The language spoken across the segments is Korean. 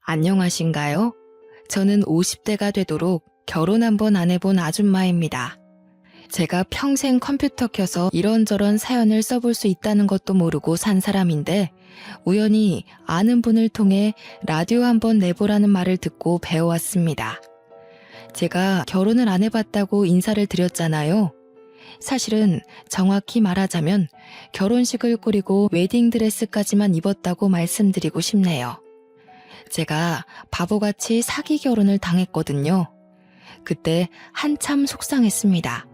안녕하신가요? 저는 50대가 되도록 결혼 한 번 안 해본 아줌마입니다. 제가 평생 컴퓨터 켜서 이런저런 사연을 써볼 수 있다는 것도 모르고 산 사람인데 우연히 아는 분을 통해 라디오 한번 내보라는 말을 듣고 배워왔습니다. 제가 결혼을 안 해봤다고 인사를 드렸잖아요. 사실은 정확히 말하자면 결혼식을 꾸리고 웨딩드레스까지만 입었다고 말씀드리고 싶네요. 제가 바보같이 사기 결혼을 당했거든요. 그때 한참 속상했습니다.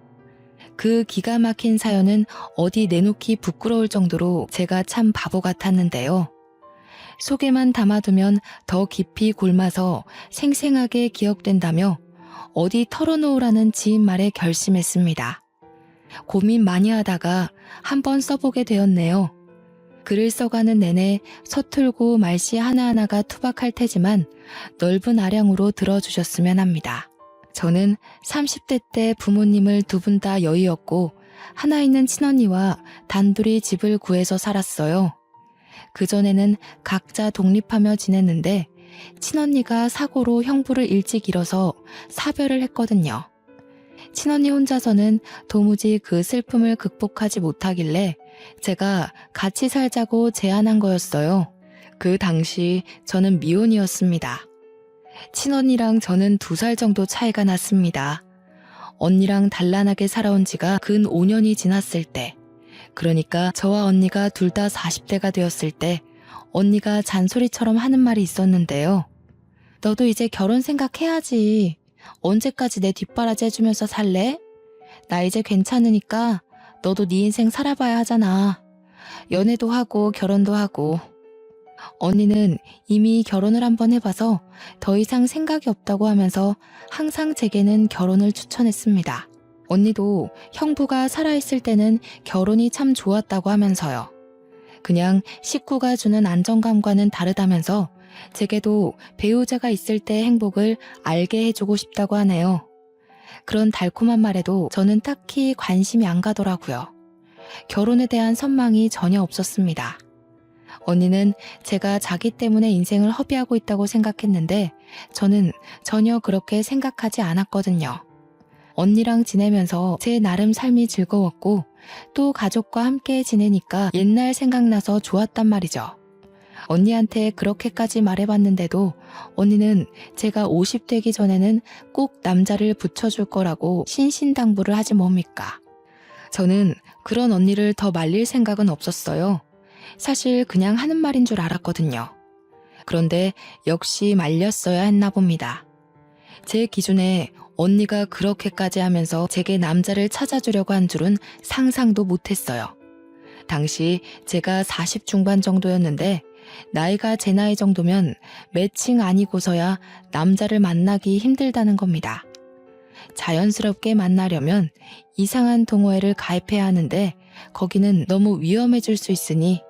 그 기가 막힌 사연은 어디 내놓기 부끄러울 정도로 제가 참 바보 같았는데요. 속에만 담아두면 더 깊이 골마서 생생하게 기억된다며 어디 털어놓으라는 지인 말에 결심했습니다. 고민 많이 하다가 한번 써보게 되었네요. 글을 써가는 내내 서툴고 말씨 하나하나가 투박할 테지만 넓은 아량으로 들어주셨으면 합니다. 저는 30대 때 부모님을 두 분 다 여의었고 하나 있는 친언니와 단둘이 집을 구해서 살았어요. 그전에는 각자 독립하며 지냈는데 친언니가 사고로 형부를 일찍 잃어서 사별을 했거든요. 친언니 혼자서는 도무지 그 슬픔을 극복하지 못하길래 제가 같이 살자고 제안한 거였어요. 그 당시 저는 미혼이었습니다. 친언니랑 저는 2살 정도 차이가 났습니다. 언니랑 단란하게 살아온 지가 근 5년이 지났을 때, 그러니까 저와 언니가 둘 다 40대가 되었을 때 언니가 잔소리처럼 하는 말이 있었는데요. 너도 이제 결혼 생각해야지. 언제까지 내 뒷바라지 해주면서 살래? 나 이제 괜찮으니까 너도 네 인생 살아봐야 하잖아. 연애도 하고 결혼도 하고. 언니는 이미 결혼을 한번 해봐서 더 이상 생각이 없다고 하면서 항상 제게는 결혼을 추천했습니다. 언니도 형부가 살아있을 때는 결혼이 참 좋았다고 하면서요. 그냥 식구가 주는 안정감과는 다르다면서 제게도 배우자가 있을 때 행복을 알게 해주고 싶다고 하네요. 그런 달콤한 말에도 저는 딱히 관심이 안 가더라고요. 결혼에 대한 선망이 전혀 없었습니다. 언니는 제가 자기 때문에 인생을 허비하고 있다고 생각했는데 저는 전혀 그렇게 생각하지 않았거든요. 언니랑 지내면서 제 나름 삶이 즐거웠고 또 가족과 함께 지내니까 옛날 생각나서 좋았단 말이죠. 언니한테 그렇게까지 말해봤는데도 언니는 제가 50 되기 전에는 꼭 남자를 붙여줄 거라고 신신당부를 하지 뭡니까? 저는 그런 언니를 더 말릴 생각은 없었어요. 사실 그냥 하는 말인 줄 알았거든요. 그런데 역시 말렸어야 했나 봅니다. 제 기준에 언니가 그렇게까지 하면서 제게 남자를 찾아주려고 한 줄은 상상도 못했어요. 당시 제가 40 중반 정도였는데 나이가 제 나이 정도면 매칭 아니고서야 남자를 만나기 힘들다는 겁니다. 자연스럽게 만나려면 이상한 동호회를 가입해야 하는데 거기는 너무 위험해질 수 있으니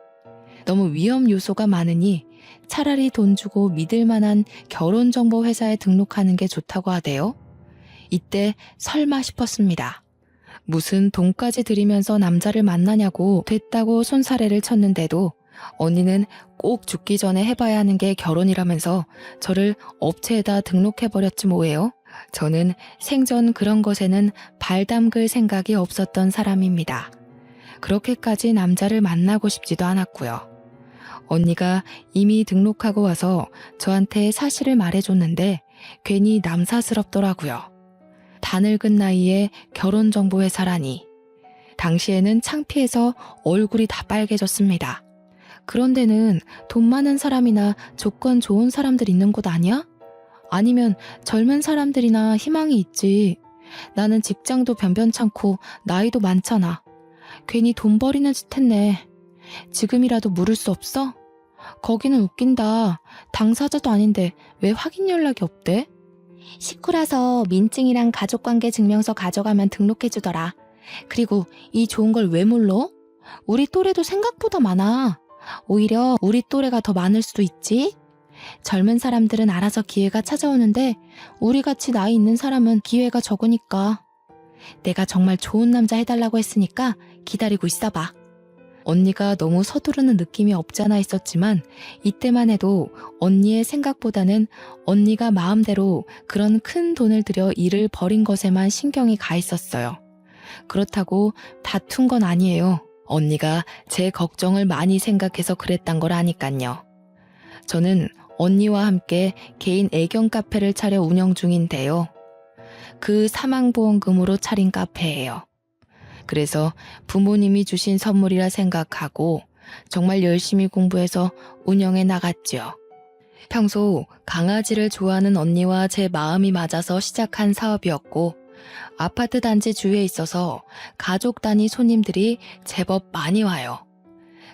너무 위험 요소가 많으니 차라리 돈 주고 믿을 만한 결혼정보 회사에 등록하는 게 좋다고 하대요. 이때 설마 싶었습니다. 무슨 돈까지 들이면서 남자를 만나냐고 됐다고 손사래를 쳤는데도 언니는 꼭 죽기 전에 해봐야 하는 게 결혼이라면서 저를 업체에다 등록해버렸지 뭐예요. 저는 생전 그런 것에는 발 담글 생각이 없었던 사람입니다. 그렇게까지 남자를 만나고 싶지도 않았고요. 언니가 이미 등록하고 와서 저한테 사실을 말해줬는데 괜히 남사스럽더라고요. 다 늙은 나이에 결혼정보회사라니. 당시에는 창피해서 얼굴이 다 빨개졌습니다. 그런 데는 돈 많은 사람이나 조건 좋은 사람들 있는 곳 아니야? 아니면 젊은 사람들이나 희망이 있지. 나는 직장도 변변찮고 나이도 많잖아. 괜히 돈 버리는 짓 했네. 지금이라도 물을 수 없어? 거기는 웃긴다. 당사자도 아닌데 왜 확인 연락이 없대? 식구라서 민증이랑 가족관계 증명서 가져가면 등록해주더라. 그리고 이 좋은 걸 왜 몰라? 우리 또래도 생각보다 많아. 오히려 우리 또래가 더 많을 수도 있지? 젊은 사람들은 알아서 기회가 찾아오는데 우리같이 나이 있는 사람은 기회가 적으니까. 내가 정말 좋은 남자 해달라고 했으니까 기다리고 있어봐. 언니가 너무 서두르는 느낌이 없잖아 있었지만 이때만 해도 언니의 생각보다는 언니가 마음대로 그런 큰 돈을 들여 일을 벌인 것에만 신경이 가 있었어요. 그렇다고 다툰 건 아니에요. 언니가 제 걱정을 많이 생각해서 그랬단 걸 아니깐요. 저는 언니와 함께 개인 애견 카페를 차려 운영 중인데요. 그 사망보험금으로 차린 카페예요. 그래서 부모님이 주신 선물이라 생각하고 정말 열심히 공부해서 운영해 나갔죠. 평소 강아지를 좋아하는 언니와 제 마음이 맞아서 시작한 사업이었고 아파트 단지 주위에 있어서 가족 단위 손님들이 제법 많이 와요.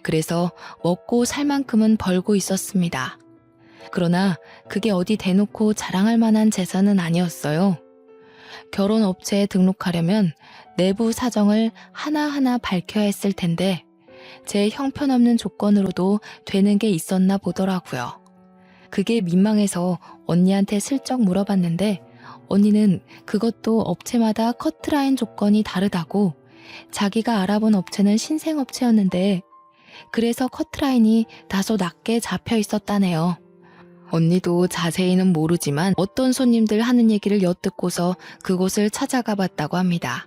그래서 먹고 살 만큼은 벌고 있었습니다. 그러나 그게 어디 대놓고 자랑할 만한 재산은 아니었어요. 결혼업체에 등록하려면 내부 사정을 하나하나 밝혀야 했을 텐데 제 형편없는 조건으로도 되는 게 있었나 보더라고요. 그게 민망해서 언니한테 슬쩍 물어봤는데 언니는 그것도 업체마다 커트라인 조건이 다르다고 자기가 알아본 업체는 신생업체였는데 그래서 커트라인이 다소 낮게 잡혀 있었다네요. 언니도 자세히는 모르지만 어떤 손님들 하는 얘기를 엿듣고서 그곳을 찾아가 봤다고 합니다.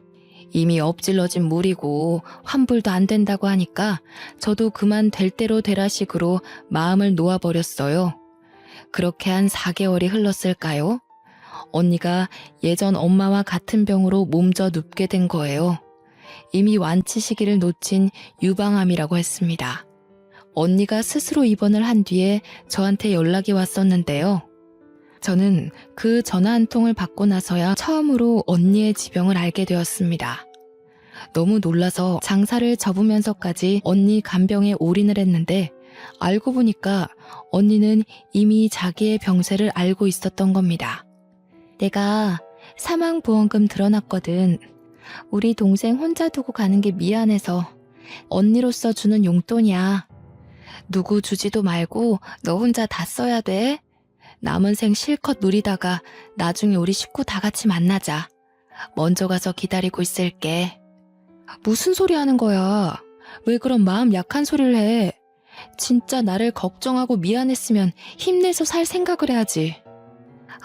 이미 엎질러진 물이고 환불도 안 된다고 하니까 저도 그만 될 대로 되라식으로 마음을 놓아버렸어요. 그렇게 한 4개월이 흘렀을까요? 언니가 예전 엄마와 같은 병으로 몸져 눕게 된 거예요. 이미 완치 시기를 놓친 유방암이라고 했습니다. 언니가 스스로 입원을 한 뒤에 저한테 연락이 왔었는데요. 저는 그 전화 한 통을 받고 나서야 처음으로 언니의 지병을 알게 되었습니다. 너무 놀라서 장사를 접으면서까지 언니 간병에 올인을 했는데 알고 보니까 언니는 이미 자기의 병세를 알고 있었던 겁니다. 내가 사망보험금 들어놨거든. 우리 동생 혼자 두고 가는 게 미안해서 언니로서 주는 용돈이야. 누구 주지도 말고 너 혼자 다 써야 돼. 남은 생 실컷 누리다가 나중에 우리 식구 다 같이 만나자. 먼저 가서 기다리고 있을게. 무슨 소리 하는 거야? 왜 그런 마음 약한 소리를 해? 진짜 나를 걱정하고 미안했으면 힘내서 살 생각을 해야지.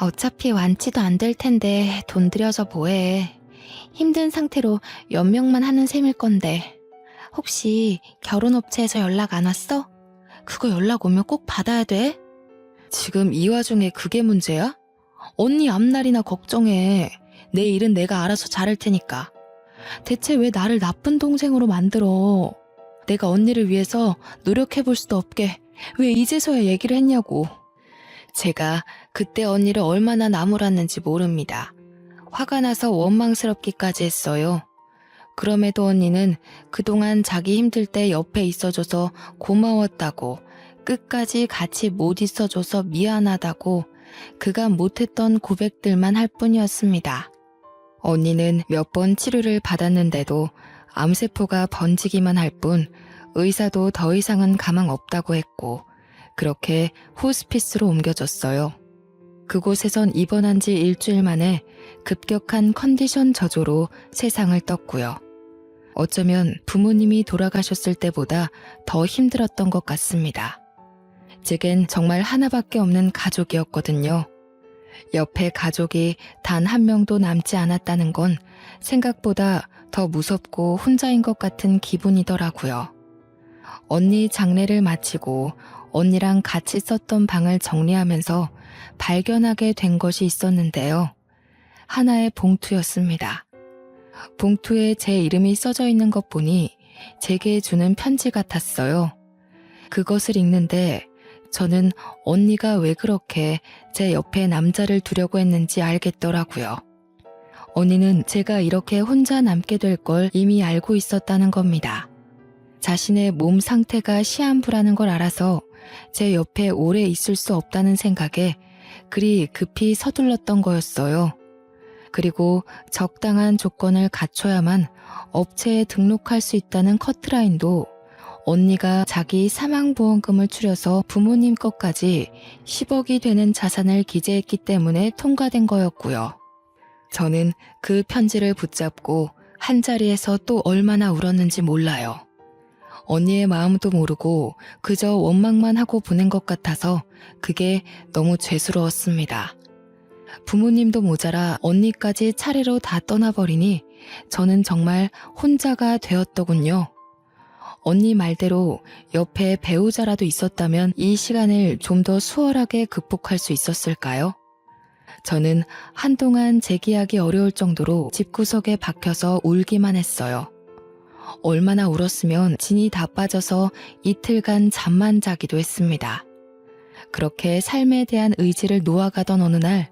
어차피 완치도 안 될 텐데 돈 들여서 뭐해. 힘든 상태로 연명만 하는 셈일 건데. 혹시 결혼업체에서 연락 안 왔어? 그거 연락 오면 꼭 받아야 돼. 지금 이 와중에 그게 문제야? 언니 앞날이나 걱정해. 내 일은 내가 알아서 잘할 테니까. 대체 왜 나를 나쁜 동생으로 만들어? 내가 언니를 위해서 노력해볼 수도 없게 왜 이제서야 얘기를 했냐고. 제가 그때 언니를 얼마나 나무랐는지 모릅니다. 화가 나서 원망스럽기까지 했어요. 그럼에도 언니는 그동안 자기 힘들 때 옆에 있어줘서 고마웠다고, 끝까지 같이 못 있어줘서 미안하다고 그가 못했던 고백들만 할 뿐이었습니다. 언니는 몇 번 치료를 받았는데도 암세포가 번지기만 할 뿐 의사도 더 이상은 가망 없다고 했고 그렇게 호스피스로 옮겨졌어요. 그곳에선 입원한 지 일주일 만에 급격한 컨디션 저조로 세상을 떴고요. 어쩌면 부모님이 돌아가셨을 때보다 더 힘들었던 것 같습니다. 제겐 정말 하나밖에 없는 가족이었거든요. 옆에 가족이 단 한 명도 남지 않았다는 건 생각보다 더 무섭고 혼자인 것 같은 기분이더라고요. 언니 장례를 마치고 언니랑 같이 썼던 방을 정리하면서 발견하게 된 것이 있었는데요. 하나의 봉투였습니다. 봉투에 제 이름이 써져 있는 것 보니 제게 주는 편지 같았어요. 그것을 읽는데 저는 언니가 왜 그렇게 제 옆에 남자를 두려고 했는지 알겠더라고요. 언니는 제가 이렇게 혼자 남게 될 걸 이미 알고 있었다는 겁니다. 자신의 몸 상태가 시한부라는 걸 알아서 제 옆에 오래 있을 수 없다는 생각에 그리 급히 서둘렀던 거였어요. 그리고 적당한 조건을 갖춰야만 업체에 등록할 수 있다는 커트라인도 언니가 자기 사망보험금을 추려서 부모님 것까지 10억이 되는 자산을 기재했기 때문에 통과된 거였고요. 저는 그 편지를 붙잡고 한자리에서 또 얼마나 울었는지 몰라요. 언니의 마음도 모르고 그저 원망만 하고 보낸 것 같아서 그게 너무 죄스러웠습니다. 부모님도 모자라 언니까지 차례로 다 떠나버리니 저는 정말 혼자가 되었더군요. 언니 말대로 옆에 배우자라도 있었다면 이 시간을 좀 더 수월하게 극복할 수 있었을까요? 저는 한동안 재기하기 어려울 정도로 집구석에 박혀서 울기만 했어요. 얼마나 울었으면 진이 다 빠져서 이틀간 잠만 자기도 했습니다. 그렇게 삶에 대한 의지를 놓아가던 어느 날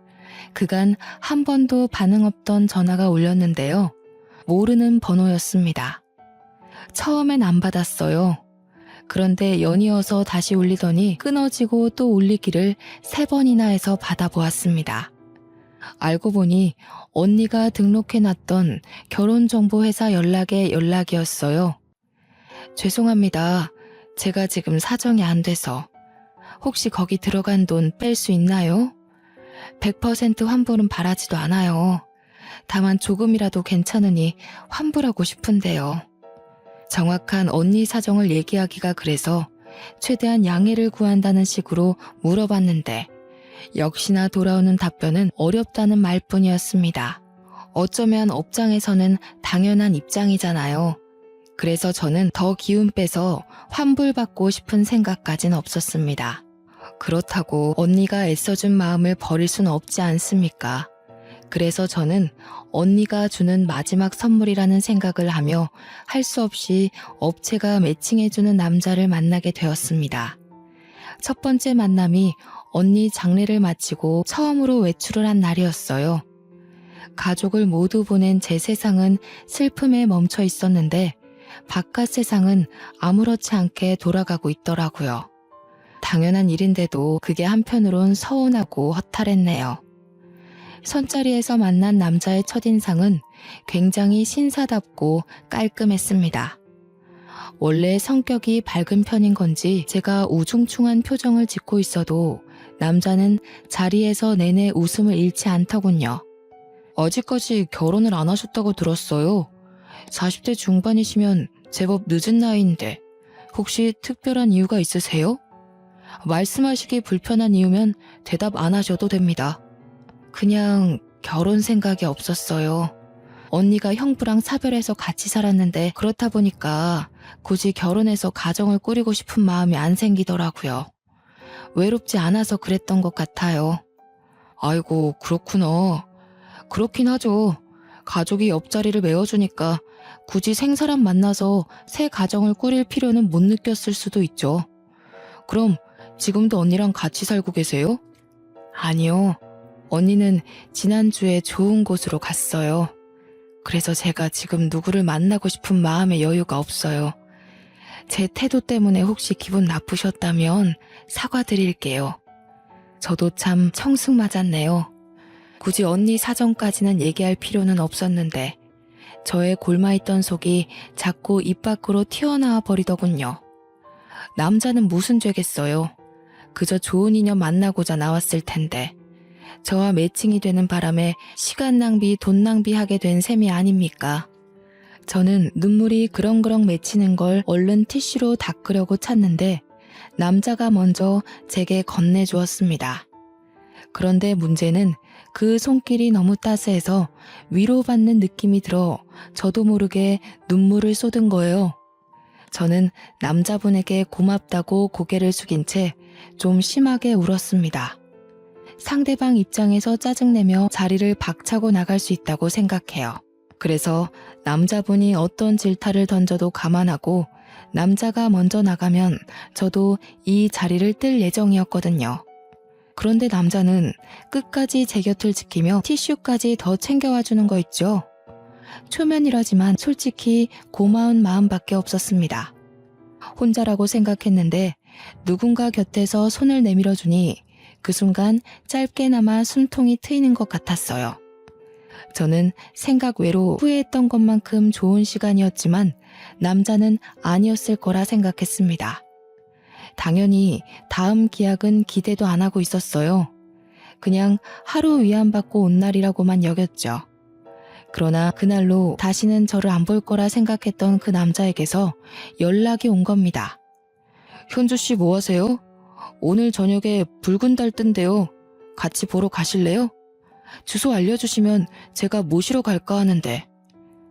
그간 한 번도 반응 없던 전화가 울렸는데요. 모르는 번호였습니다. 처음엔 안 받았어요. 그런데 연이어서 다시 울리더니 끊어지고 또 울리기를 3번이나 해서 받아보았습니다. 알고 보니 언니가 등록해놨던 결혼정보회사 연락의 연락이었어요. 죄송합니다. 제가 지금 사정이 안 돼서. 혹시 거기 들어간 돈 뺄 수 있나요? 100% 환불은 바라지도 않아요. 다만 조금이라도 괜찮으니 환불하고 싶은데요. 정확한 언니 사정을 얘기하기가 그래서 최대한 양해를 구한다는 식으로 물어봤는데 역시나 돌아오는 답변은 어렵다는 말뿐이었습니다. 어쩌면 업장에서는 당연한 입장이잖아요. 그래서 저는 더 기운 빼서 환불받고 싶은 생각까진 없었습니다. 그렇다고 언니가 애써준 마음을 버릴 수는 없지 않습니까? 그래서 저는 언니가 주는 마지막 선물이라는 생각을 하며 할 수 없이 업체가 매칭해주는 남자를 만나게 되었습니다. 첫 번째 만남이 언니 장례를 마치고 처음으로 외출을 한 날이었어요. 가족을 모두 보낸 제 세상은 슬픔에 멈춰 있었는데 바깥 세상은 아무렇지 않게 돌아가고 있더라고요. 당연한 일인데도 그게 한편으론 서운하고 허탈했네요. 선자리에서 만난 남자의 첫인상은 굉장히 신사답고 깔끔했습니다. 원래 성격이 밝은 편인 건지 제가 우중충한 표정을 짓고 있어도 남자는 자리에서 내내 웃음을 잃지 않더군요. 아직까지 결혼을 안 하셨다고 들었어요. 40대 중반이시면 제법 늦은 나이인데 혹시 특별한 이유가 있으세요? 말씀하시기 불편한 이유면 대답 안 하셔도 됩니다. 그냥 결혼 생각이 없었어요. 언니가 형부랑 사별해서 같이 살았는데 그렇다 보니까 굳이 결혼해서 가정을 꾸리고 싶은 마음이 안 생기더라고요. 외롭지 않아서 그랬던 것 같아요. 아이고, 그렇구나. 그렇긴 하죠. 가족이 옆자리를 메워주니까 굳이 생사람 만나서 새 가정을 꾸릴 필요는 못 느꼈을 수도 있죠. 그럼 지금도 언니랑 같이 살고 계세요? 아니요. 언니는 지난주에 좋은 곳으로 갔어요. 그래서 제가 지금 누구를 만나고 싶은 마음의 여유가 없어요. 제 태도 때문에 혹시 기분 나쁘셨다면 사과드릴게요. 저도 참 청승 맞았네요. 굳이 언니 사정까지는 얘기할 필요는 없었는데 저의 골마있던 속이 자꾸 입 밖으로 튀어나와 버리더군요. 남자는 무슨 죄겠어요. 그저 좋은 인연 만나고자 나왔을 텐데 저와 매칭이 되는 바람에 시간 낭비, 돈 낭비하게 된 셈이 아닙니까? 저는 눈물이 그렁그렁 맺히는 걸 얼른 티슈로 닦으려고 찾는데 남자가 먼저 제게 건네주었습니다. 그런데 문제는 그 손길이 너무 따스해서 위로받는 느낌이 들어 저도 모르게 눈물을 쏟은 거예요. 저는 남자분에게 고맙다고 고개를 숙인 채 좀 심하게 울었습니다. 상대방 입장에서 짜증내며 자리를 박차고 나갈 수 있다고 생각해요. 그래서 남자분이 어떤 질타를 던져도 감안하고 남자가 먼저 나가면 저도 이 자리를 뜰 예정이었거든요. 그런데 남자는 끝까지 제 곁을 지키며 티슈까지 더 챙겨와 주는 거 있죠. 초면이라지만 솔직히 고마운 마음밖에 없었습니다. 혼자라고 생각했는데 누군가 곁에서 손을 내밀어 주니 그 순간 짧게나마 숨통이 트이는 것 같았어요. 저는 생각 외로 후회했던 것만큼 좋은 시간이었지만 남자는 아니었을 거라 생각했습니다. 당연히 다음 기약은 기대도 안 하고 있었어요. 그냥 하루 위안받고 온 날이라고만 여겼죠. 그러나 그날로 다시는 저를 안 볼 거라 생각했던 그 남자에게서 연락이 온 겁니다. 현주 씨 뭐 하세요? 오늘 저녁에 붉은 달 뜬대요. 같이 보러 가실래요? 주소 알려주시면 제가 모시러 갈까 하는데.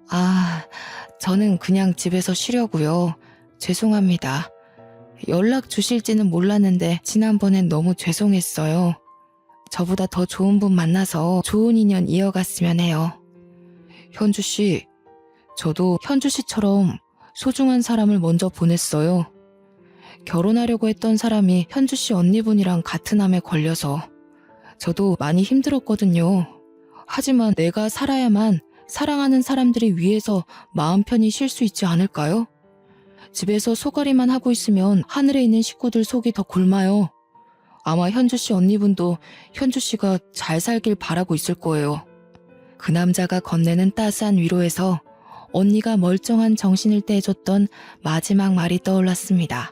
아, 저는 그냥 집에서 쉬려고요. 죄송합니다. 연락 주실지는 몰랐는데 지난번엔 너무 죄송했어요. 저보다 더 좋은 분 만나서 좋은 인연 이어갔으면 해요. 현주 씨, 저도 현주 씨처럼 소중한 사람을 먼저 보냈어요. 결혼하려고 했던 사람이 현주 씨 언니분이랑 같은 암에 걸려서 저도 많이 힘들었거든요. 하지만 내가 살아야만 사랑하는 사람들이 위해서 마음 편히 쉴 수 있지 않을까요? 집에서 소가리만 하고 있으면 하늘에 있는 식구들 속이 더 굶어요. 아마 현주 씨 언니분도 현주 씨가 잘 살길 바라고 있을 거예요. 그 남자가 건네는 따스한 위로에서 언니가 멀쩡한 정신일 때 해줬던 마지막 말이 떠올랐습니다.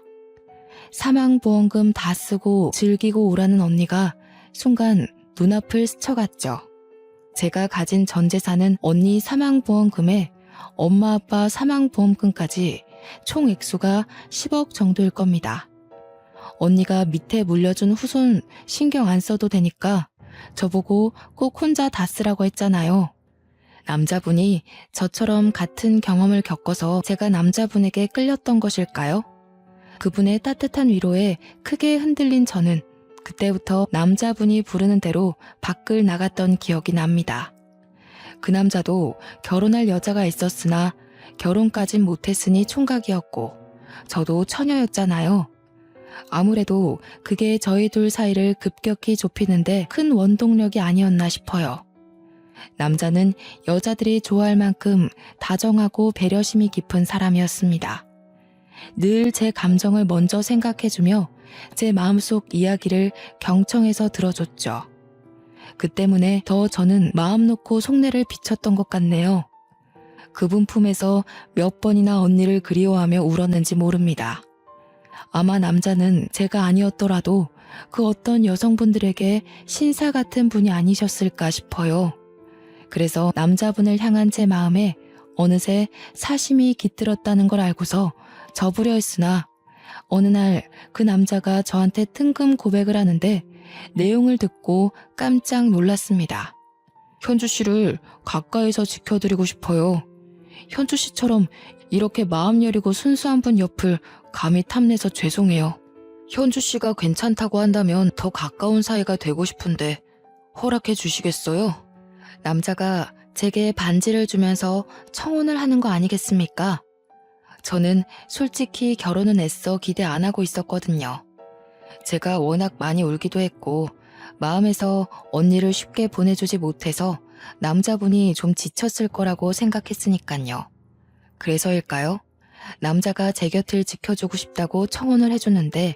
사망보험금 다 쓰고 즐기고 오라는 언니가 순간 눈앞을 스쳐갔죠. 제가 가진 전 재산은 언니 사망보험금에 엄마 아빠 사망보험금까지 총 액수가 10억 정도일 겁니다. 언니가 밑에 물려준 후손 신경 안 써도 되니까 저보고 꼭 혼자 다 쓰라고 했잖아요. 남자분이 저처럼 같은 경험을 겪어서 제가 남자분에게 끌렸던 것일까요? 그분의 따뜻한 위로에 크게 흔들린 저는 그때부터 남자분이 부르는 대로 밖을 나갔던 기억이 납니다. 그 남자도 결혼할 여자가 있었으나 결혼까진 못했으니 총각이었고 저도 처녀였잖아요. 아무래도 그게 저희 둘 사이를 급격히 좁히는데 큰 원동력이 아니었나 싶어요. 남자는 여자들이 좋아할 만큼 다정하고 배려심이 깊은 사람이었습니다. 늘 제 감정을 먼저 생각해주며 제 마음속 이야기를 경청해서 들어줬죠. 그 때문에 더 저는 마음 놓고 속내를 비쳤던 것 같네요. 그분 품에서 몇 번이나 언니를 그리워하며 울었는지 모릅니다. 아마 남자는 제가 아니었더라도 그 어떤 여성분들에게 신사 같은 분이 아니셨을까 싶어요. 그래서 남자분을 향한 제 마음에 어느새 사심이 깃들었다는 걸 알고서 접으려 했으나 어느 날 그 남자가 저한테 뜬금 고백을 하는데 내용을 듣고 깜짝 놀랐습니다. 현주 씨를 가까이서 지켜드리고 싶어요. 현주 씨처럼 이렇게 마음 여리고 순수한 분 옆을 감히 탐내서 죄송해요. 현주 씨가 괜찮다고 한다면 더 가까운 사이가 되고 싶은데 허락해 주시겠어요? 남자가 제게 반지를 주면서 청혼을 하는 거 아니겠습니까? 저는 솔직히 결혼은 애써 기대 안 하고 있었거든요. 제가 워낙 많이 울기도 했고 마음에서 언니를 쉽게 보내주지 못해서 남자분이 좀 지쳤을 거라고 생각했으니까요. 그래서일까요? 남자가 제 곁을 지켜주고 싶다고 청혼을 해주는데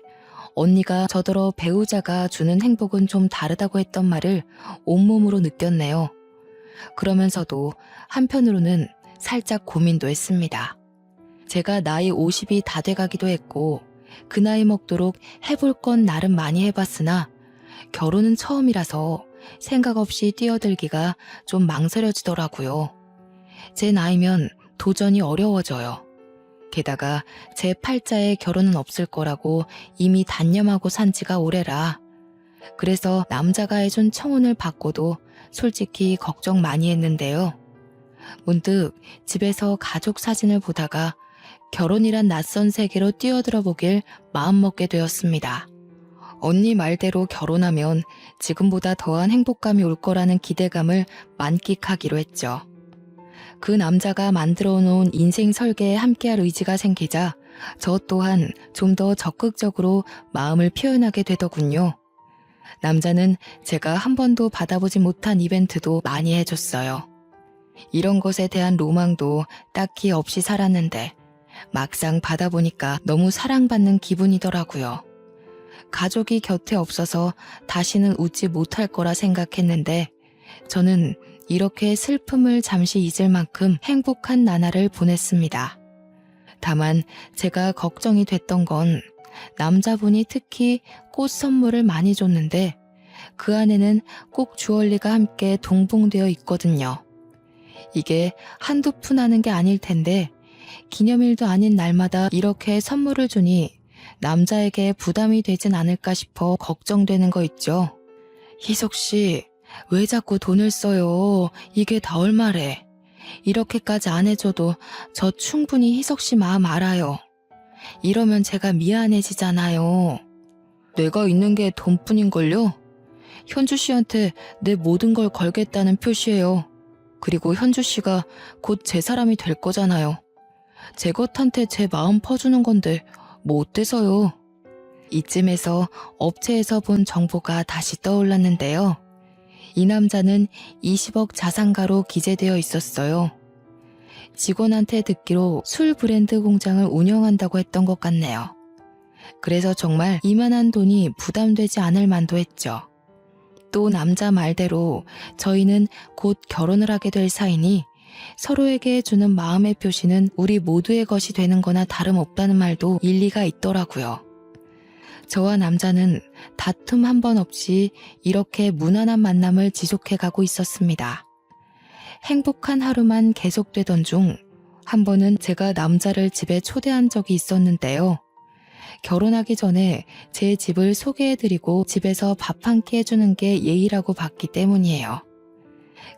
언니가 저더러 배우자가 주는 행복은 좀 다르다고 했던 말을 온몸으로 느꼈네요. 그러면서도 한편으로는 살짝 고민도 했습니다. 제가 나이 50이 다 돼가기도 했고 그 나이 먹도록 해볼 건 나름 많이 해봤으나 결혼은 처음이라서 생각 없이 뛰어들기가 좀 망설여지더라고요. 제 나이면 도전이 어려워져요. 게다가 제 팔자에 결혼은 없을 거라고 이미 단념하고 산 지가 오래라. 그래서 남자가 해준 청혼을 받고도 솔직히 걱정 많이 했는데요. 문득 집에서 가족 사진을 보다가 결혼이란 낯선 세계로 뛰어들어 보길 마음먹게 되었습니다. 언니 말대로 결혼하면 지금보다 더한 행복감이 올 거라는 기대감을 만끽하기로 했죠. 그 남자가 만들어 놓은 인생 설계에 함께할 의지가 생기자 저 또한 좀 더 적극적으로 마음을 표현하게 되더군요. 남자는 제가 한 번도 받아보지 못한 이벤트도 많이 해줬어요. 이런 것에 대한 로망도 딱히 없이 살았는데 막상 받아보니까 너무 사랑받는 기분이더라고요. 가족이 곁에 없어서 다시는 웃지 못할 거라 생각했는데 저는 이렇게 슬픔을 잠시 잊을 만큼 행복한 나날을 보냈습니다. 다만 제가 걱정이 됐던 건 남자분이 특히 꽃 선물을 많이 줬는데 그 안에는 꼭 주얼리가 함께 동봉되어 있거든요. 이게 한두 푼 하는 게 아닐 텐데 기념일도 아닌 날마다 이렇게 선물을 주니 남자에게 부담이 되진 않을까 싶어 걱정되는 거 있죠. 희석 씨, 왜 자꾸 돈을 써요? 이게 다 얼마래? 이렇게까지 안 해줘도 저 충분히 희석 씨 마음 알아요. 이러면 제가 미안해지잖아요. 내가 있는 게 돈뿐인걸요? 현주 씨한테 내 모든 걸 걸겠다는 표시예요. 그리고 현주 씨가 곧 제 사람이 될 거잖아요. 제 것한테 제 마음 퍼주는 건데 뭐 어때서요? 이쯤에서 업체에서 본 정보가 다시 떠올랐는데요. 이 남자는 20억 자산가로 기재되어 있었어요. 직원한테 듣기로 술 브랜드 공장을 운영한다고 했던 것 같네요. 그래서 정말 이만한 돈이 부담되지 않을 만도 했죠. 또 남자 말대로 저희는 곧 결혼을 하게 될 사이니 서로에게 주는 마음의 표시는 우리 모두의 것이 되는 거나 다름없다는 말도 일리가 있더라고요. 저와 남자는 다툼 한 번 없이 이렇게 무난한 만남을 지속해가고 있었습니다. 행복한 하루만 계속되던 중 한 번은 제가 남자를 집에 초대한 적이 있었는데요. 결혼하기 전에 제 집을 소개해드리고 집에서 밥 한 끼 해주는 게 예의라고 봤기 때문이에요.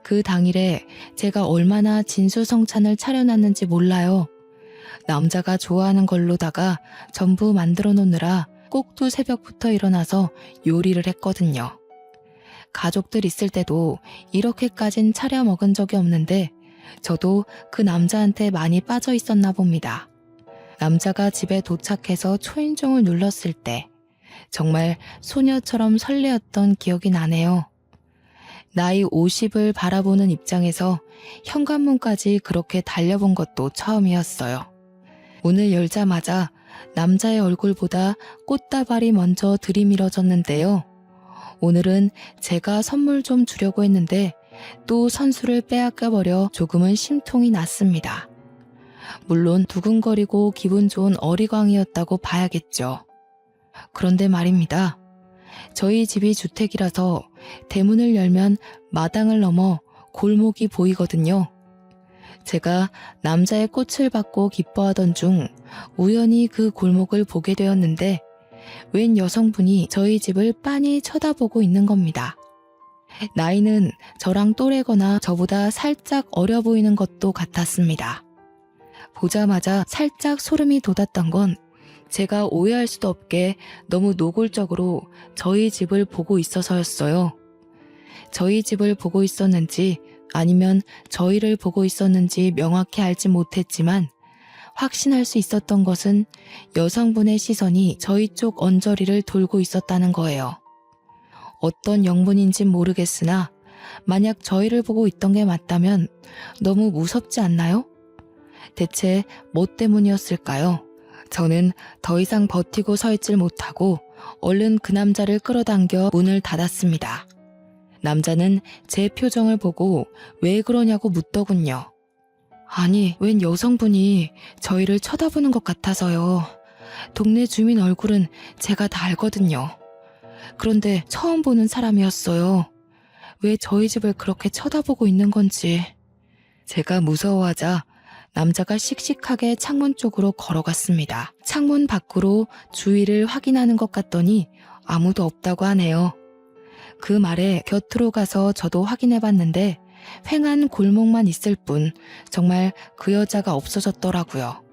그 당일에 제가 얼마나 진수성찬을 차려놨는지 몰라요. 남자가 좋아하는 걸로다가 전부 만들어 놓느라 꼭두 새벽부터 일어나서 요리를 했거든요. 가족들 있을 때도 이렇게까진 차려 먹은 적이 없는데 저도 그 남자한테 많이 빠져 있었나 봅니다. 남자가 집에 도착해서 초인종을 눌렀을 때 정말 소녀처럼 설레었던 기억이 나네요. 나이 50을 바라보는 입장에서 현관문까지 그렇게 달려본 것도 처음이었어요. 문을 열자마자 남자의 얼굴보다 꽃다발이 먼저 들이밀어졌는데요. 오늘은 제가 선물 좀 주려고 했는데 또 선수를 빼앗겨버려 조금은 심통이 났습니다. 물론 두근거리고 기분 좋은 어리광이었다고 봐야겠죠. 그런데 말입니다. 저희 집이 주택이라서 대문을 열면 마당을 넘어 골목이 보이거든요. 제가 남자의 꽃을 받고 기뻐하던 중 우연히 그 골목을 보게 되었는데 웬 여성분이 저희 집을 빤히 쳐다보고 있는 겁니다. 나이는 저랑 또래거나 저보다 살짝 어려 보이는 것도 같았습니다. 보자마자 살짝 소름이 돋았던 건 제가 오해할 수도 없게 너무 노골적으로 저희 집을 보고 있어서였어요. 저희 집을 보고 있었는지 아니면 저희를 보고 있었는지 명확히 알지 못했지만 확신할 수 있었던 것은 여성분의 시선이 저희 쪽 언저리를 돌고 있었다는 거예요. 어떤 영문인진 모르겠으나 만약 저희를 보고 있던 게 맞다면 너무 무섭지 않나요? 대체 뭐 때문이었을까요? 저는 더 이상 버티고 서 있질 못하고 얼른 그 남자를 끌어당겨 문을 닫았습니다. 남자는 제 표정을 보고 왜 그러냐고 묻더군요. 아니, 웬 여성분이 저희를 쳐다보는 것 같아서요. 동네 주민 얼굴은 제가 다 알거든요. 그런데 처음 보는 사람이었어요. 왜 저희 집을 그렇게 쳐다보고 있는 건지. 제가 무서워하자 남자가 씩씩하게 창문 쪽으로 걸어갔습니다. 창문 밖으로 주위를 확인하는 것 같더니 아무도 없다고 하네요. 그 말에 곁으로 가서 저도 확인해봤는데 횡한 골목만 있을 뿐 정말 그 여자가 없어졌더라고요.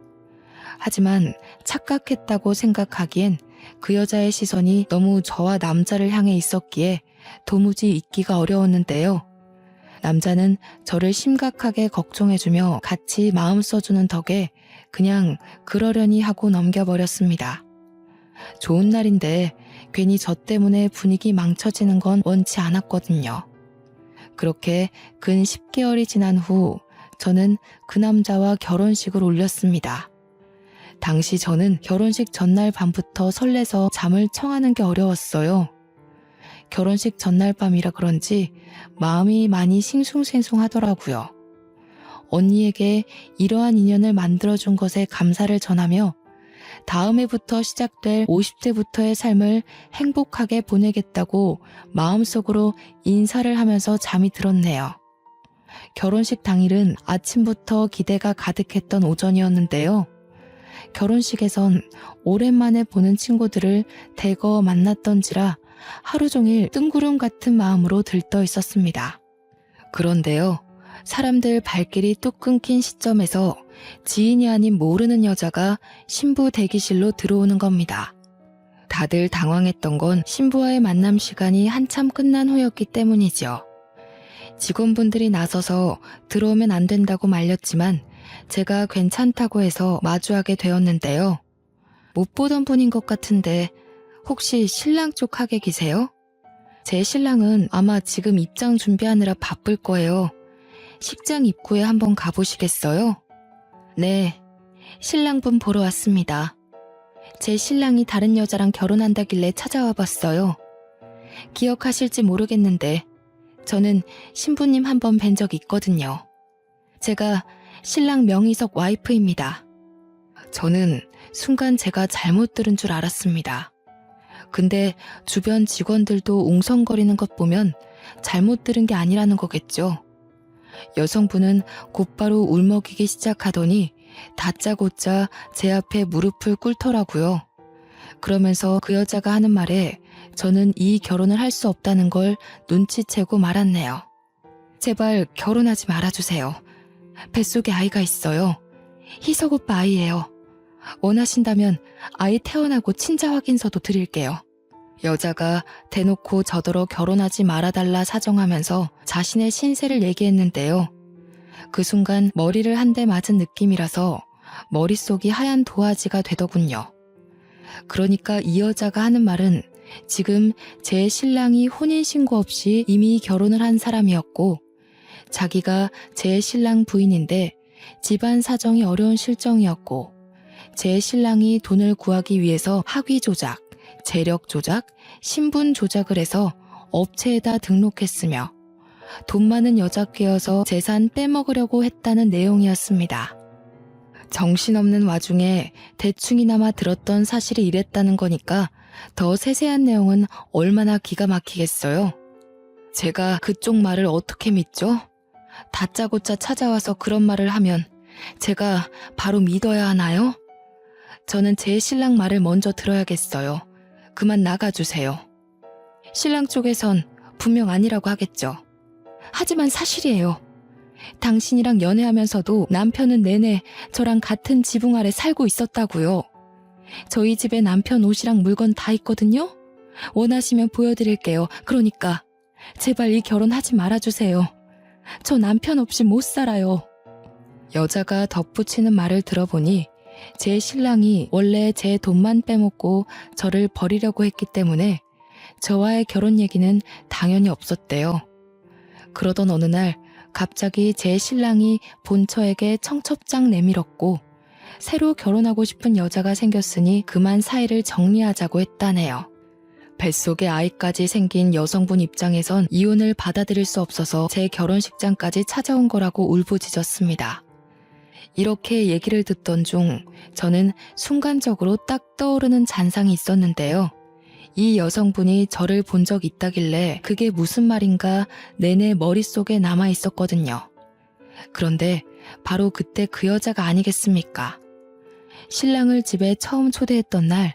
하지만 착각했다고 생각하기엔 그 여자의 시선이 너무 저와 남자를 향해 있었기에 도무지 잊기가 어려웠는데요. 남자는 저를 심각하게 걱정해주며 같이 마음 써주는 덕에 그냥 그러려니 하고 넘겨버렸습니다. 좋은 날인데 괜히 저 때문에 분위기 망쳐지는 건 원치 않았거든요. 그렇게 근 10개월이 지난 후 저는 그 남자와 결혼식을 올렸습니다. 당시 저는 결혼식 전날 밤부터 설레서 잠을 청하는 게 어려웠어요. 결혼식 전날 밤이라 그런지 마음이 많이 싱숭생숭하더라고요. 언니에게 이러한 인연을 만들어준 것에 감사를 전하며 다음 해부터 시작될 50대부터의 삶을 행복하게 보내겠다고 마음속으로 인사를 하면서 잠이 들었네요. 결혼식 당일은 아침부터 기대가 가득했던 오전이었는데요. 결혼식에선 오랜만에 보는 친구들을 대거 만났던지라 하루 종일 뜬구름 같은 마음으로 들떠 있었습니다. 그런데요, 사람들 발길이 뚝 끊긴 시점에서 지인이 아닌 모르는 여자가 신부 대기실로 들어오는 겁니다. 다들 당황했던 건 신부와의 만남 시간이 한참 끝난 후였기 때문이죠. 직원분들이 나서서 들어오면 안 된다고 말렸지만 제가 괜찮다고 해서 마주하게 되었는데요. 못 보던 분인 것 같은데 혹시 신랑 쪽 하객이세요? 제 신랑은 아마 지금 입장 준비하느라 바쁠 거예요. 식장 입구에 한번 가보시겠어요? 네, 신랑분 보러 왔습니다. 제 신랑이 다른 여자랑 결혼한다길래 찾아와 봤어요. 기억하실지 모르겠는데 저는 신부님 한번 뵌 적 있거든요. 제가 신랑 명의석 와이프입니다. 저는 순간 제가 잘못 들은 줄 알았습니다. 근데 주변 직원들도 웅성거리는 것 보면 잘못 들은 게 아니라는 거겠죠. 여성분은 곧바로 울먹이기 시작하더니 다짜고짜 제 앞에 무릎을 꿇더라고요. 그러면서 그 여자가 하는 말에 저는 이 결혼을 할 수 없다는 걸 눈치채고 말았네요. 제발 결혼하지 말아주세요. 뱃속에 아이가 있어요. 희석 오빠 아이예요. 원하신다면 아이 태어나고 친자 확인서도 드릴게요. 여자가 대놓고 저더러 결혼하지 말아달라 사정하면서 자신의 신세를 얘기했는데요. 그 순간 머리를 한 대 맞은 느낌이라서 머릿속이 하얀 도화지가 되더군요. 그러니까 이 여자가 하는 말은 지금 제 신랑이 혼인신고 없이 이미 결혼을 한 사람이었고 자기가 제 신랑 부인인데 집안 사정이 어려운 실정이었고 제 신랑이 돈을 구하기 위해서 학위 조작, 재력 조작, 신분 조작을 해서 업체에다 등록했으며 돈 많은 여자 꿰어서 재산 빼먹으려고 했다는 내용이었습니다. 정신없는 와중에 대충이나마 들었던 사실이 이랬다는 거니까 더 세세한 내용은 얼마나 기가 막히겠어요. 제가 그쪽 말을 어떻게 믿죠? 다짜고짜 찾아와서 그런 말을 하면 제가 바로 믿어야 하나요? 저는 제 신랑 말을 먼저 들어야겠어요. 그만 나가주세요. 신랑 쪽에선 분명 아니라고 하겠죠. 하지만 사실이에요. 당신이랑 연애하면서도 남편은 내내 저랑 같은 지붕 아래 살고 있었다고요. 저희 집에 남편 옷이랑 물건 다 있거든요. 원하시면 보여드릴게요. 그러니까 제발 이 결혼하지 말아주세요. 저 남편 없이 못 살아요. 여자가 덧붙이는 말을 들어보니 제 신랑이 원래 제 돈만 빼먹고 저를 버리려고 했기 때문에 저와의 결혼 얘기는 당연히 없었대요. 그러던 어느 날 갑자기 제 신랑이 본처에게 청첩장 내밀었고 새로 결혼하고 싶은 여자가 생겼으니 그만 사이를 정리하자고 했다네요. 뱃속에 아이까지 생긴 여성분 입장에선 이혼을 받아들일 수 없어서 제 결혼식장까지 찾아온 거라고 울부짖었습니다. 이렇게 얘기를 듣던 중 저는 순간적으로 딱 떠오르는 잔상이 있었는데요. 이 여성분이 저를 본 적 있다길래 그게 무슨 말인가 내내 머릿속에 남아 있었거든요. 그런데 바로 그때 그 여자가 아니겠습니까? 신랑을 집에 처음 초대했던 날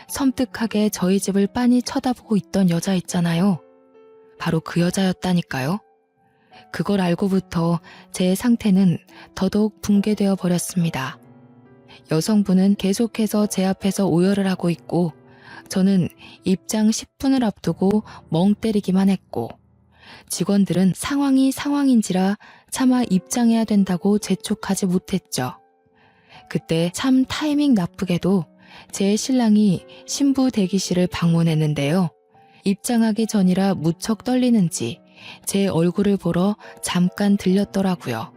섬뜩하게 저희 집을 빤히 쳐다보고 있던 여자 있잖아요. 바로 그 여자였다니까요. 그걸 알고부터 제 상태는 더더욱 붕괴되어 버렸습니다. 여성분은 계속해서 제 앞에서 오열을 하고 있고 저는 입장 10분을 앞두고 멍 때리기만 했고 직원들은 상황이 상황인지라 차마 입장해야 된다고 재촉하지 못했죠. 그때 참 타이밍 나쁘게도 제 신랑이 신부 대기실을 방문했는데요. 입장하기 전이라 무척 떨리는지 제 얼굴을 보러 잠깐 들렸더라고요.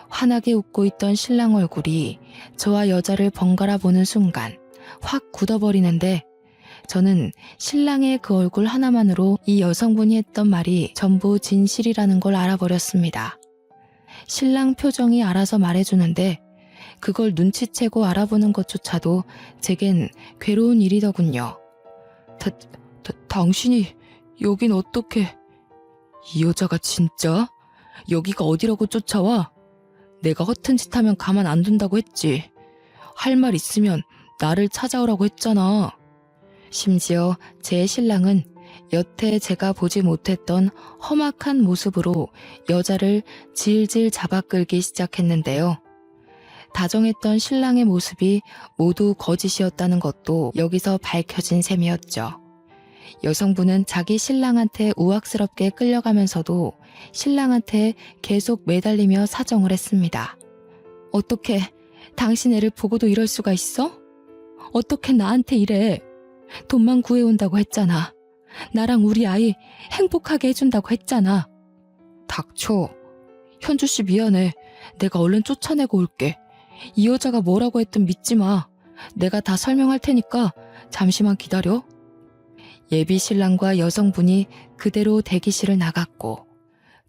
환하게 웃고 있던 신랑 얼굴이 저와 여자를 번갈아 보는 순간 확 굳어버리는데 저는 신랑의 그 얼굴 하나만으로 이 여성분이 했던 말이 전부 진실이라는 걸 알아버렸습니다. 신랑 표정이 알아서 말해주는데 그걸 눈치채고 알아보는 것조차도 제겐 괴로운 일이더군요. 당신이 여긴 어떻게... 이 여자가 진짜? 여기가 어디라고 쫓아와? 내가 허튼 짓 하면 가만 안 둔다고 했지. 할 말 있으면 나를 찾아오라고 했잖아. 심지어 제 신랑은 여태 제가 보지 못했던 험악한 모습으로 여자를 질질 잡아 끌기 시작했는데요. 다정했던 신랑의 모습이 모두 거짓이었다는 것도 여기서 밝혀진 셈이었죠. 여성분은 자기 신랑한테 우악스럽게 끌려가면서도 신랑한테 계속 매달리며 사정을 했습니다. 어떻게 당신 애를 보고도 이럴 수가 있어? 어떻게 나한테 이래? 돈만 구해온다고 했잖아. 나랑 우리 아이 행복하게 해준다고 했잖아. 닥쳐. 현주 씨 미안해. 내가 얼른 쫓아내고 올게. 이 여자가 뭐라고 했든 믿지 마. 내가 다 설명할 테니까 잠시만 기다려. 예비 신랑과 여성분이 그대로 대기실을 나갔고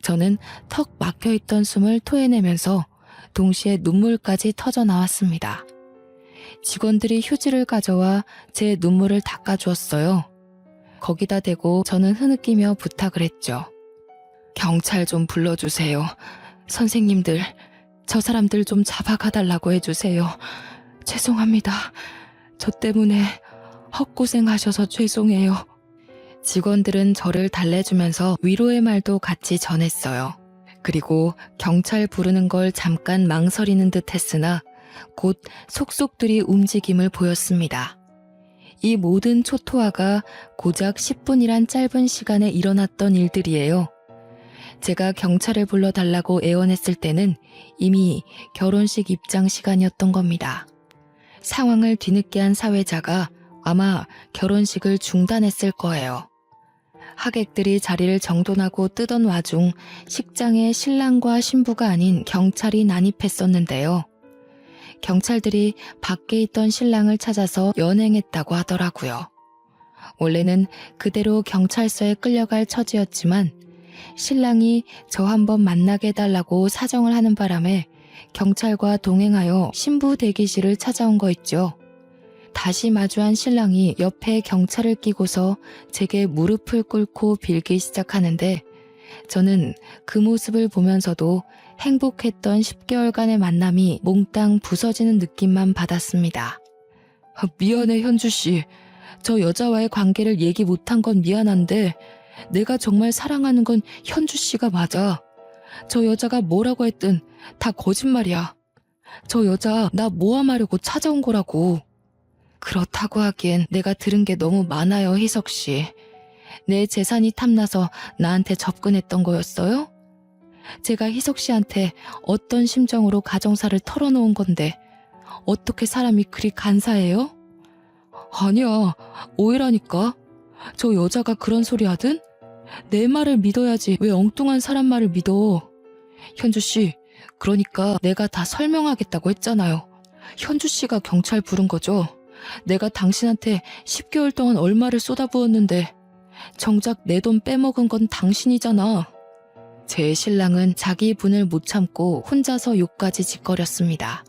저는 턱 막혀있던 숨을 토해내면서 동시에 눈물까지 터져 나왔습니다. 직원들이 휴지를 가져와 제 눈물을 닦아주었어요. 거기다 대고 저는 흐느끼며 부탁을 했죠. 경찰 좀 불러주세요. 선생님들, 저 사람들 좀 잡아가달라고 해주세요. 죄송합니다. 저 때문에 헛고생하셔서 죄송해요. 직원들은 저를 달래주면서 위로의 말도 같이 전했어요. 그리고 경찰 부르는 걸 잠깐 망설이는 듯 했으나 곧 속속들이 움직임을 보였습니다. 이 모든 초토화가 고작 10분이란 짧은 시간에 일어났던 일들이에요. 제가 경찰을 불러달라고 애원했을 때는 이미 결혼식 입장 시간이었던 겁니다. 상황을 뒤늦게 한 사회자가 아마 결혼식을 중단했을 거예요. 하객들이 자리를 정돈하고 뜨던 와중 식장에 신랑과 신부가 아닌 경찰이 난입했었는데요. 경찰들이 밖에 있던 신랑을 찾아서 연행했다고 하더라고요. 원래는 그대로 경찰서에 끌려갈 처지였지만 신랑이 저 한번 만나게 해달라고 사정을 하는 바람에 경찰과 동행하여 신부 대기실을 찾아온 거 있죠. 다시 마주한 신랑이 옆에 경찰을 끼고서 제게 무릎을 꿇고 빌기 시작하는데 저는 그 모습을 보면서도 행복했던 10개월간의 만남이 몽땅 부서지는 느낌만 받았습니다. 미안해 현주씨. 저 여자와의 관계를 얘기 못한 건 미안한데 내가 정말 사랑하는 건 현주씨가 맞아. 저 여자가 뭐라고 했든 다 거짓말이야. 저 여자 나 모함하려고 찾아온 거라고. 그렇다고 하기엔 내가 들은 게 너무 많아요, 희석씨. 내 재산이 탐나서 나한테 접근했던 거였어요? 제가 희석씨한테 어떤 심정으로 가정사를 털어놓은 건데 어떻게 사람이 그리 간사해요? 아니야, 오해라니까. 저 여자가 그런 소리 하든 내 말을 믿어야지 왜 엉뚱한 사람 말을 믿어. 현주씨, 그러니까 내가 다 설명하겠다고 했잖아요. 현주씨가 경찰 부른 거죠. 내가 당신한테 10개월 동안 얼마를 쏟아부었는데 정작 내 돈 빼먹은 건 당신이잖아. 제 신랑은 자기 분을 못 참고 혼자서 욕까지 짓거렸습니다.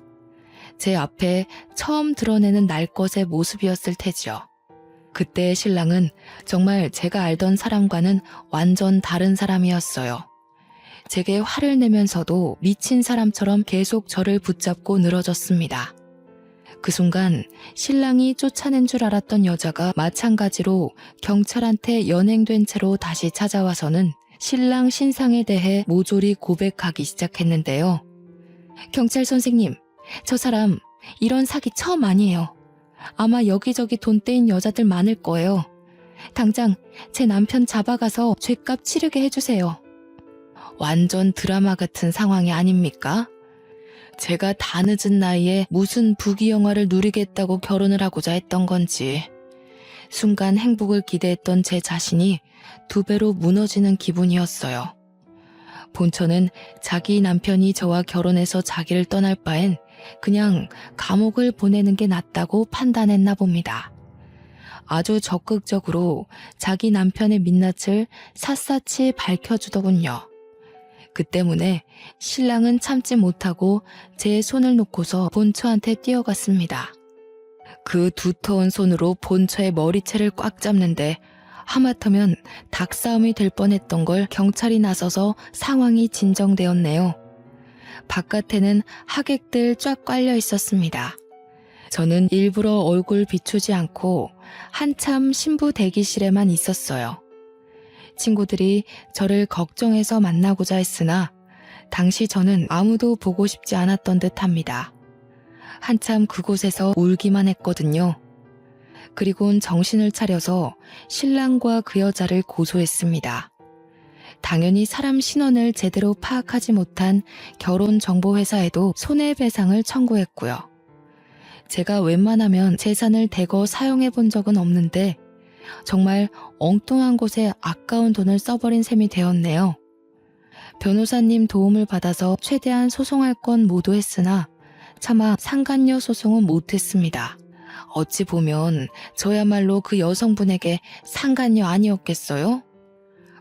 제 앞에 처음 드러내는 날것의 모습이었을 테죠. 그때의 신랑은 정말 제가 알던 사람과는 완전 다른 사람이었어요. 제게 화를 내면서도 미친 사람처럼 계속 저를 붙잡고 늘어졌습니다. 그 순간 신랑이 쫓아낸 줄 알았던 여자가 마찬가지로 경찰한테 연행된 채로 다시 찾아와서는 신랑 신상에 대해 모조리 고백하기 시작했는데요. 경찰 선생님, 저 사람 이런 사기 처음 아니에요. 아마 여기저기 돈 떼인 여자들 많을 거예요. 당장 제 남편 잡아가서 죗값 치르게 해주세요. 완전 드라마 같은 상황이 아닙니까? 제가 다 늦은 나이에 무슨 부귀 영화를 누리겠다고 결혼을 하고자 했던 건지 순간 행복을 기대했던 제 자신이 2배로 무너지는 기분이었어요. 본처는 자기 남편이 저와 결혼해서 자기를 떠날 바엔 그냥 감옥을 보내는 게 낫다고 판단했나 봅니다. 아주 적극적으로 자기 남편의 민낯을 샅샅이 밝혀주더군요. 그 때문에 신랑은 참지 못하고 제 손을 놓고서 본처한테 뛰어갔습니다. 그 두터운 손으로 본처의 머리채를 꽉 잡는데 하마터면 닭싸움이 될 뻔했던 걸 경찰이 나서서 상황이 진정되었네요. 바깥에는 하객들 쫙 깔려 있었습니다. 저는 일부러 얼굴 비추지 않고 한참 신부 대기실에만 있었어요. 친구들이 저를 걱정해서 만나고자 했으나 당시 저는 아무도 보고 싶지 않았던 듯합니다. 한참 그곳에서 울기만 했거든요. 그리곤 정신을 차려서 신랑과 그 여자를 고소했습니다. 당연히 사람 신원을 제대로 파악하지 못한 결혼정보회사에도 손해배상을 청구했고요. 제가 웬만하면 재산을 대거 사용해 본 적은 없는데 정말 엉뚱한 곳에 아까운 돈을 써버린 셈이 되었네요. 변호사님 도움을 받아서 최대한 소송할 건 모두 했으나 차마 상간녀 소송은 못했습니다. 어찌 보면 저야말로 그 여성분에게 상간녀 아니었겠어요?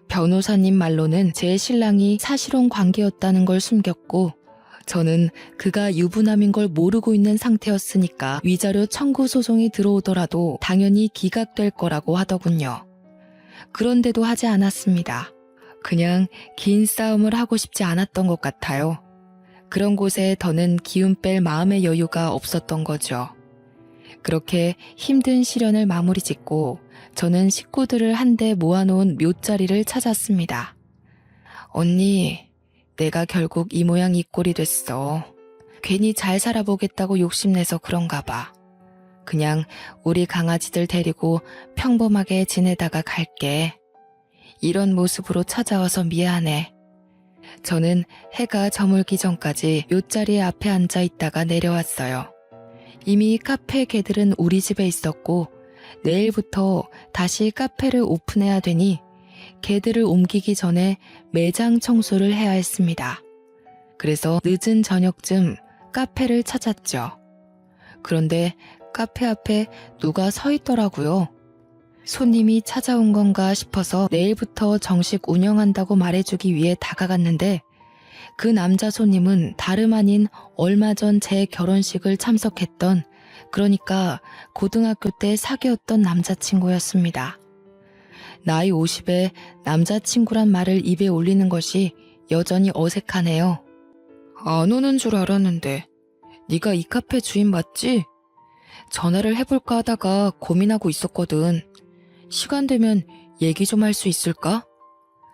변호사님 말로는 제 신랑이 사실혼 관계였다는 걸 숨겼고 저는 그가 유부남인 걸 모르고 있는 상태였으니까 위자료 청구 소송이 들어오더라도 당연히 기각될 거라고 하더군요. 그런데도 하지 않았습니다. 그냥 긴 싸움을 하고 싶지 않았던 것 같아요. 그런 곳에 더는 기운 뺄 마음의 여유가 없었던 거죠. 그렇게 힘든 시련을 마무리 짓고 저는 식구들을 한데 모아놓은 묘자리를 찾았습니다. 언니, 내가 결국 이 모양 이 꼴이 됐어. 괜히 잘 살아보겠다고 욕심내서 그런가 봐. 그냥 우리 강아지들 데리고 평범하게 지내다가 갈게. 이런 모습으로 찾아와서 미안해. 저는 해가 저물기 전까지 묘자리 앞에 앉아 있다가 내려왔어요. 이미 카페 개들은 우리 집에 있었고 내일부터 다시 카페를 오픈해야 되니 개들을 옮기기 전에 매장 청소를 해야 했습니다. 그래서 늦은 저녁쯤 카페를 찾았죠. 그런데 카페 앞에 누가 서 있더라고요. 손님이 찾아온 건가 싶어서 내일부터 정식 운영한다고 말해주기 위해 다가갔는데 그 남자 손님은 다름 아닌 얼마 전 제 결혼식을 참석했던, 그러니까 고등학교 때 사귀었던 남자친구였습니다. 나이 50에 남자친구란 말을 입에 올리는 것이 여전히 어색하네요. 안 오는 줄 알았는데 네가 이 카페 주인 맞지? 전화를 해볼까 하다가 고민하고 있었거든. 시간 되면 얘기 좀 할 수 있을까?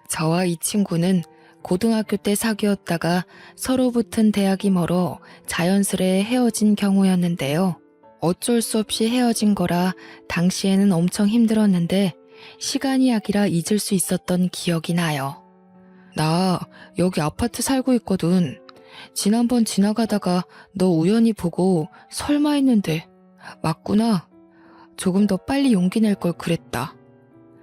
저와 이 친구는 고등학교 때 사귀었다가 서로 붙은 대학이 멀어 자연스레 헤어진 경우였는데요. 어쩔 수 없이 헤어진 거라 당시에는 엄청 힘들었는데 시간이 약이라 잊을 수 있었던 기억이 나요. 나 여기 아파트 살고 있거든. 지난번 지나가다가 너 우연히 보고 설마 했는데 맞구나. 조금 더 빨리 용기 낼 걸 그랬다.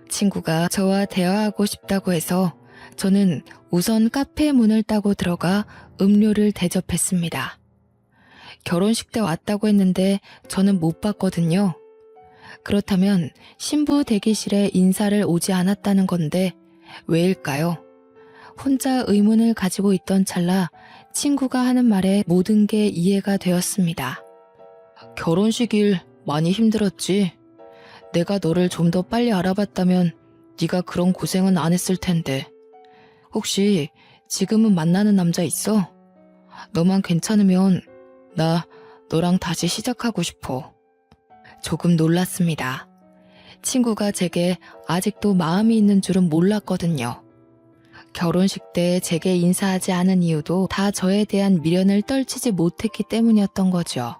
친구가 저와 대화하고 싶다고 해서 저는 우선 카페 문을 따고 들어가 음료를 대접했습니다. 결혼식 때 왔다고 했는데 저는 못 봤거든요. 그렇다면 신부 대기실에 인사를 오지 않았다는 건데 왜일까요? 혼자 의문을 가지고 있던 찰나 친구가 하는 말에 모든 게 이해가 되었습니다. 결혼식일 많이 힘들었지. 내가 너를 좀 더 빨리 알아봤다면 네가 그런 고생은 안 했을 텐데. 혹시 지금은 만나는 남자 있어? 너만 괜찮으면 나 너랑 다시 시작하고 싶어. 조금 놀랐습니다. 친구가 제게 아직도 마음이 있는 줄은 몰랐거든요. 결혼식 때 제게 인사하지 않은 이유도 다 저에 대한 미련을 떨치지 못했기 때문이었던 거죠.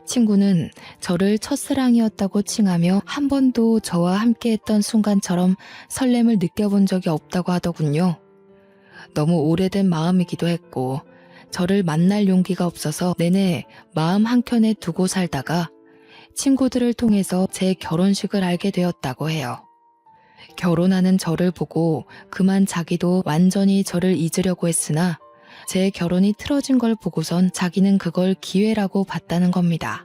친구는 저를 첫사랑이었다고 칭하며 한 번도 저와 함께했던 순간처럼 설렘을 느껴본 적이 없다고 하더군요. 너무 오래된 마음이기도 했고 저를 만날 용기가 없어서 내내 마음 한켠에 두고 살다가 친구들을 통해서 제 결혼식을 알게 되었다고 해요. 결혼하는 저를 보고 그만 자기도 완전히 저를 잊으려고 했으나 제 결혼이 틀어진 걸 보고선 자기는 그걸 기회라고 봤다는 겁니다.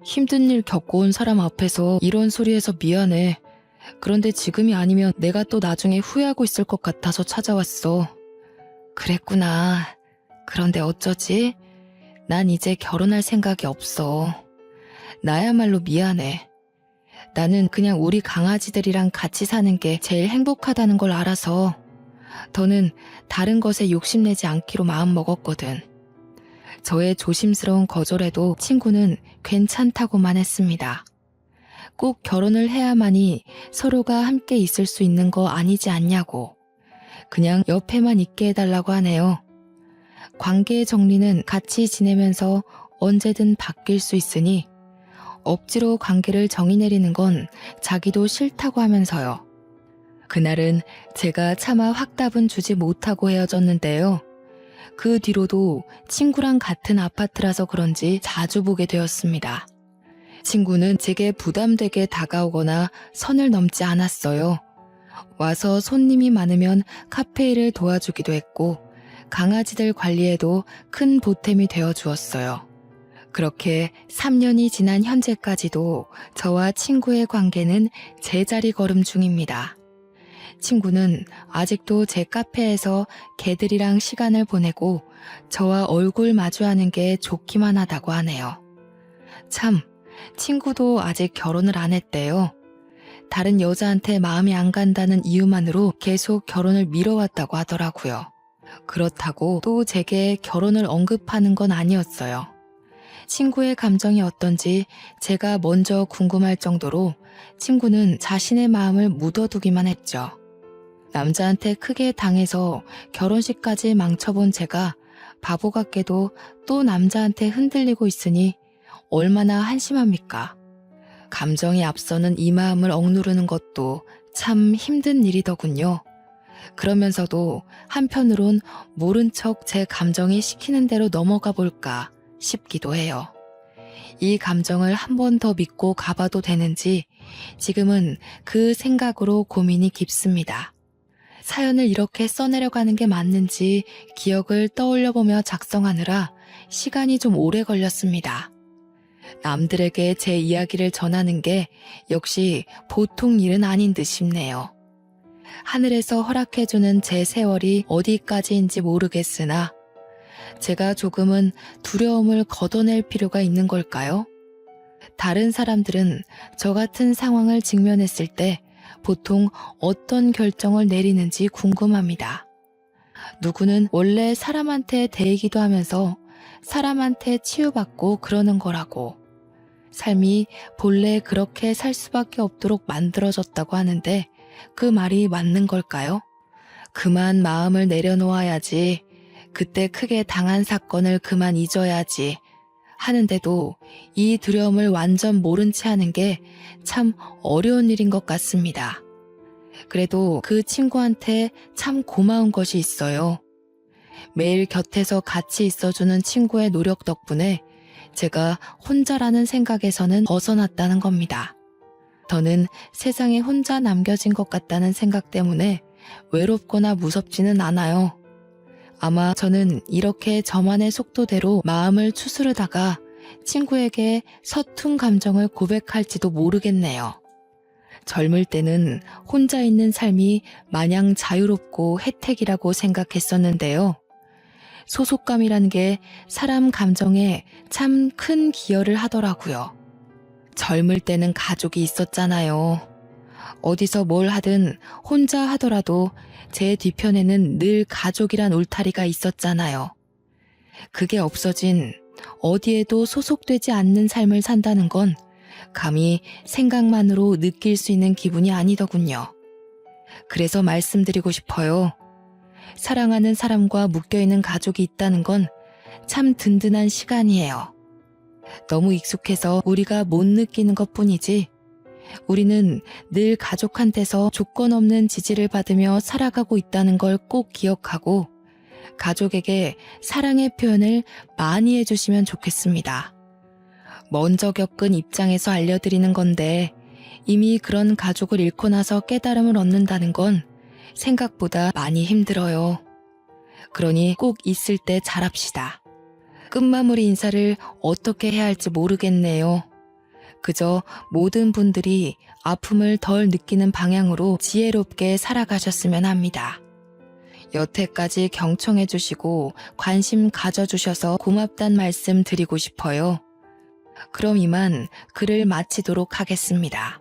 힘든 일 겪어온 사람 앞에서 이런 소리해서 미안해. 그런데 지금이 아니면 내가 또 나중에 후회하고 있을 것 같아서 찾아왔어. 그랬구나. 그런데 어쩌지? 난 이제 결혼할 생각이 없어. 나야말로 미안해. 나는 그냥 우리 강아지들이랑 같이 사는 게 제일 행복하다는 걸 알아서 더는 다른 것에 욕심내지 않기로 마음먹었거든. 저의 조심스러운 거절에도 친구는 괜찮다고만 했습니다. 꼭 결혼을 해야만이 서로가 함께 있을 수 있는 거 아니지 않냐고. 그냥 옆에만 있게 해달라고 하네요. 관계의 정리는 같이 지내면서 언제든 바뀔 수 있으니 억지로 관계를 정의 내리는 건 자기도 싫다고 하면서요. 그날은 제가 차마 확답은 주지 못하고 헤어졌는데요. 그 뒤로도 친구랑 같은 아파트라서 그런지 자주 보게 되었습니다. 친구는 제게 부담되게 다가오거나 선을 넘지 않았어요. 와서 손님이 많으면 카페일을 도와주기도 했고 강아지들 관리에도 큰 보탬이 되어 주었어요. 그렇게 3년이 지난 현재까지도 저와 친구의 관계는 제자리 걸음 중입니다. 친구는 아직도 제 카페에서 개들이랑 시간을 보내고 저와 얼굴 마주하는 게 좋기만 하다고 하네요. 참, 친구도 아직 결혼을 안 했대요. 다른 여자한테 마음이 안 간다는 이유만으로 계속 결혼을 미뤄왔다고 하더라고요. 그렇다고 또 제게 결혼을 언급하는 건 아니었어요. 친구의 감정이 어떤지 제가 먼저 궁금할 정도로 친구는 자신의 마음을 묻어두기만 했죠. 남자한테 크게 당해서 결혼식까지 망쳐본 제가 바보 같게도 또 남자한테 흔들리고 있으니 얼마나 한심합니까? 감정이 앞서는 이 마음을 억누르는 것도 참 힘든 일이더군요. 그러면서도 한편으론 모른 척 제 감정이 시키는 대로 넘어가 볼까 싶기도 해요. 이 감정을 한 번 더 믿고 가봐도 되는지 지금은 그 생각으로 고민이 깊습니다. 사연을 이렇게 써내려가는 게 맞는지 기억을 떠올려보며 작성하느라 시간이 좀 오래 걸렸습니다. 남들에게 제 이야기를 전하는 게 역시 보통 일은 아닌 듯 싶네요. 하늘에서 허락해주는 제 세월이 어디까지인지 모르겠으나 제가 조금은 두려움을 걷어낼 필요가 있는 걸까요? 다른 사람들은 저 같은 상황을 직면했을 때 보통 어떤 결정을 내리는지 궁금합니다. 누구는 원래 사람한테 대이기도 하면서 사람한테 치유받고 그러는 거라고. 삶이 본래 그렇게 살 수밖에 없도록 만들어졌다고 하는데 그 말이 맞는 걸까요? 그만 마음을 내려놓아야지. 그때 크게 당한 사건을 그만 잊어야지. 하는데도 이 두려움을 완전 모른 채 하는 게 참 어려운 일인 것 같습니다. 그래도 그 친구한테 참 고마운 것이 있어요. 매일 곁에서 같이 있어주는 친구의 노력 덕분에 제가 혼자라는 생각에서는 벗어났다는 겁니다. 저는 세상에 혼자 남겨진 것 같다는 생각 때문에 외롭거나 무섭지는 않아요. 아마 저는 이렇게 저만의 속도대로 마음을 추스르다가 친구에게 서툰 감정을 고백할지도 모르겠네요. 젊을 때는 혼자 있는 삶이 마냥 자유롭고 혜택이라고 생각했었는데요. 소속감이라는 게 사람 감정에 참 큰 기여를 하더라고요. 젊을 때는 가족이 있었잖아요. 어디서 뭘 하든 혼자 하더라도 제 뒤편에는 늘 가족이란 울타리가 있었잖아요. 그게 없어진 어디에도 소속되지 않는 삶을 산다는 건 감히 생각만으로 느낄 수 있는 기분이 아니더군요. 그래서 말씀드리고 싶어요. 사랑하는 사람과 묶여있는 가족이 있다는 건 참 든든한 시간이에요. 너무 익숙해서 우리가 못 느끼는 것뿐이지 우리는 늘 가족한테서 조건 없는 지지를 받으며 살아가고 있다는 걸 꼭 기억하고 가족에게 사랑의 표현을 많이 해주시면 좋겠습니다. 먼저 겪은 입장에서 알려드리는 건데 이미 그런 가족을 잃고 나서 깨달음을 얻는다는 건 생각보다 많이 힘들어요. 그러니 꼭 있을 때 잘합시다. 끝마무리 인사를 어떻게 해야 할지 모르겠네요. 그저 모든 분들이 아픔을 덜 느끼는 방향으로 지혜롭게 살아가셨으면 합니다. 여태까지 경청해 주시고 관심 가져주셔서 고맙단 말씀 드리고 싶어요. 그럼 이만 글을 마치도록 하겠습니다.